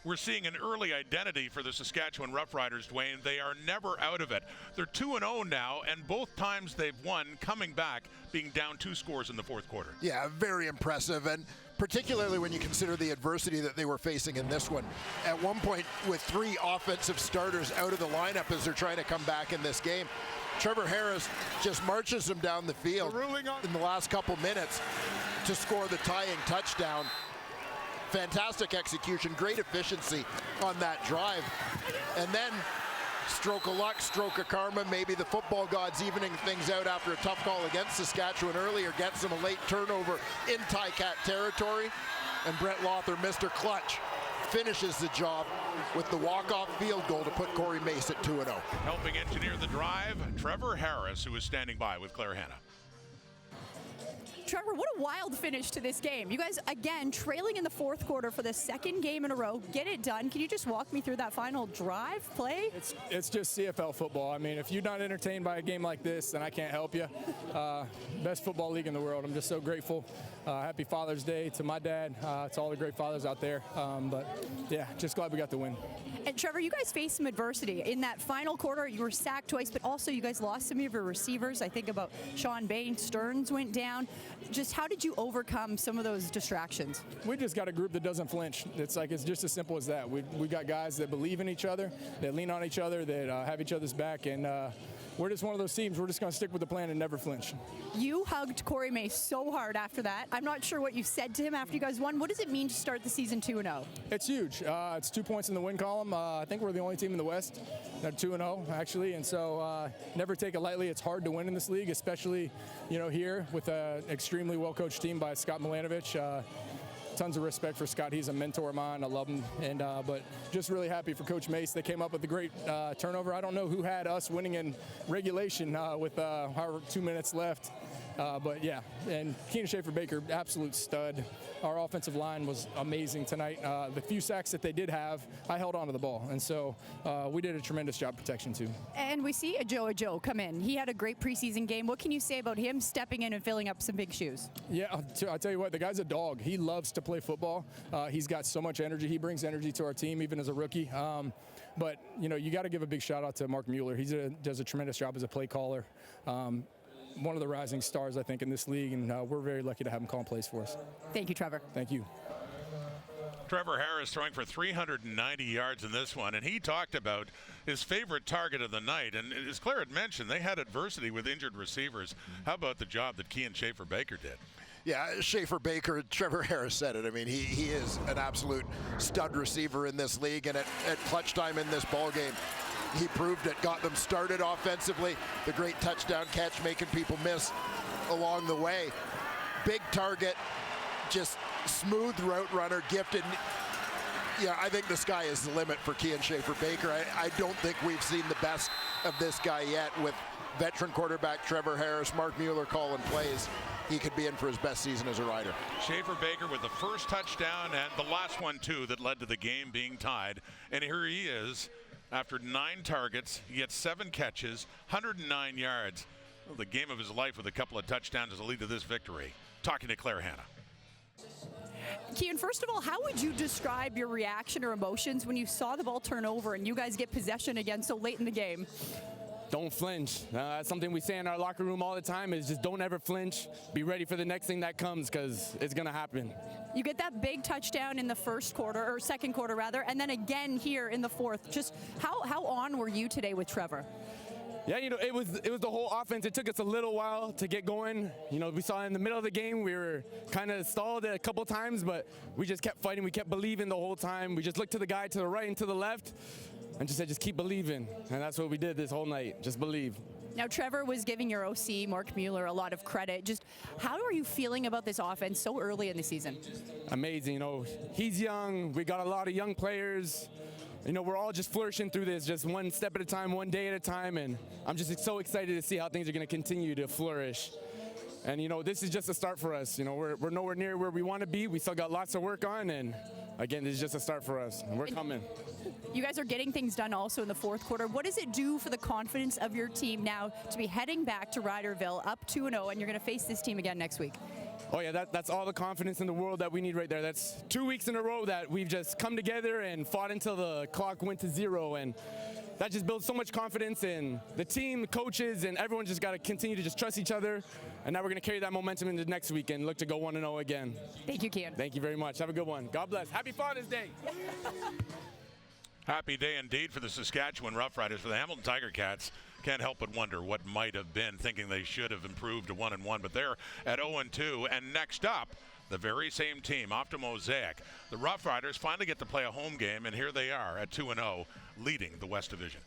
we're seeing an early identity for the Saskatchewan Roughriders, Duane. They are never out of it. They're 2-0 now, and both times they've won coming back, being down 2 scores in the fourth quarter. Yeah, very impressive, and particularly when you consider the adversity that they were facing in this one. At one point, with 3 offensive starters out of the lineup as they're trying to come back in this game, Trevor Harris just marches them down the field in the last couple minutes to score the tying touchdown. Fantastic execution, great efficiency on that drive. And then, stroke of luck, stroke of karma, maybe the football gods evening things out after a tough call against Saskatchewan earlier, gets them a late turnover in Ticat territory. And Brett Lothar, Mr. Clutch, finishes the job with the walk-off field goal to put Corey Mace at 2-0. Helping engineer the drive, Trevor Harris, who is standing by with Claire Hanna. Trevor, what a wild finish to this game. You guys, again, trailing in the fourth quarter for the second game in a row. Get it done. Can you just walk me through that final drive, play? It's just CFL football. I mean, if you're not entertained by a game like this, then I can't help you. Best football league in the world. I'm just so grateful. Happy Father's Day to my dad, to all the great fathers out there. But, yeah, just glad we got the win. And, Trevor, you guys faced some adversity. In that final quarter, you were sacked twice, but also you guys lost some of your receivers. I think about Sean Bain, Stearns went down. Just how did you overcome some of those distractions? We just got a group that doesn't flinch. It's just as simple as that. We got guys that believe in each other, that lean on each other, that have each other's back, and we're just one of those teams. We're just going to stick with the plan and never flinch. You hugged Corey Mace so hard after that. I'm not sure what you said to him after you guys won. What does it mean to start the season 2-0? It's huge. It's 2 points in the win column. I think we're the only team in the West that 2-0, actually, and so never take it lightly. It's hard to win in this league, especially here with an extremely well-coached team by Scott Milanovic. Tons of respect for Scott. He's a mentor of mine. I love him. And but just really happy for Coach Mace. They came up with a great turnover. I don't know who had us winning in regulation with however 2 minutes left. But yeah, and Kian Schaffer-Baker, absolute stud. Our offensive line was amazing tonight. The few sacks that they did have, I held on to the ball. And so we did a tremendous job protection too. And we see Joe come in. He had a great preseason game. What can you say about him stepping in and filling up some big shoes? Yeah, I'll tell you what, the guy's a dog. He loves to play football. He's got so much energy. He brings energy to our team, even as a rookie. But, you got to give a big shout out to Mark Mueller. He does a tremendous job as a play caller. One of the rising stars, I think, in this league, and we're very lucky to have him call plays for us. Thank you, Trevor. Thank you. Trevor Harris throwing for 390 yards in this one, and he talked about his favorite target of the night. And as Claire had mentioned, they had adversity with injured receivers. How about the job that Kian Schaffer-Baker did? Yeah, Schaffer-Baker, Trevor Harris said it. I mean, he is an absolute stud receiver in this league, and at clutch time in this ball game, he proved it, got them started offensively. The great touchdown catch, making people miss along the way. Big target, just smooth route runner, gifted. Yeah, I think the sky is the limit for Kian Schaffer-Baker. I don't think we've seen the best of this guy yet with veteran quarterback Trevor Harris, Mark Mueller calling plays. He could be in for his best season as a Rider. Schaffer-Baker with the first touchdown and the last one, too, that led to the game being tied. And here he is. After 9 targets, he gets 7 catches, 109 yards. Well, the game of his life with a couple of touchdowns is the lead to this victory. Talking to Claire Hanna. Kian, first of all, how would you describe your reaction or emotions when you saw the ball turn over and you guys get possession again so late in the game? Don't flinch. That's something we say in our locker room all the time, is just don't ever flinch. Be ready for the next thing that comes, because it's going to happen. You get that big touchdown in the first quarter, or second quarter rather, and then again here in the fourth. Just how on were you today with Trevor? Yeah, it was the whole offense. It took us a little while to get going. We saw in the middle of the game we were kind of stalled a couple times, but we just kept fighting. We kept believing the whole time. We just looked to the guy to the right and to the left and just said, just keep believing. And that's what we did this whole night, just believe. Now, Trevor was giving your OC, Mark Mueller, a lot of credit. Just how are you feeling about this offense so early in the season? Amazing. He's young. We got a lot of young players. We're all just flourishing through this, just one step at a time, one day at a time, and I'm just so excited to see how things are going to continue to flourish. And, this is just a start for us. We're nowhere near where we want to be. We still got lots of work on, and, again, this is just a start for us, and we're coming. You guys are getting things done also in the fourth quarter. What does it do for the confidence of your team now to be heading back to Riderville up 2-0, and you're going to face this team again next week? Oh yeah, that's all the confidence in the world that we need right there. That's 2 weeks in a row that we've just come together and fought until the clock went to zero, and that just builds so much confidence in the team, the coaches, and everyone just got to continue to just trust each other. And now we're going to carry that momentum into next week and look to go 1-0 again. Thank you, Kian. Thank you very much. Have a good one. God bless. Happy Father's Day. Happy day indeed for the Saskatchewan Roughriders. For the Hamilton Tiger Cats, can't help but wonder what might have been, thinking they should have improved to 1-1, but they're at 0-2. And next up, the very same team, off to Mosaic. The Roughriders finally get to play a home game, and here they are at 2-0, leading the West Division.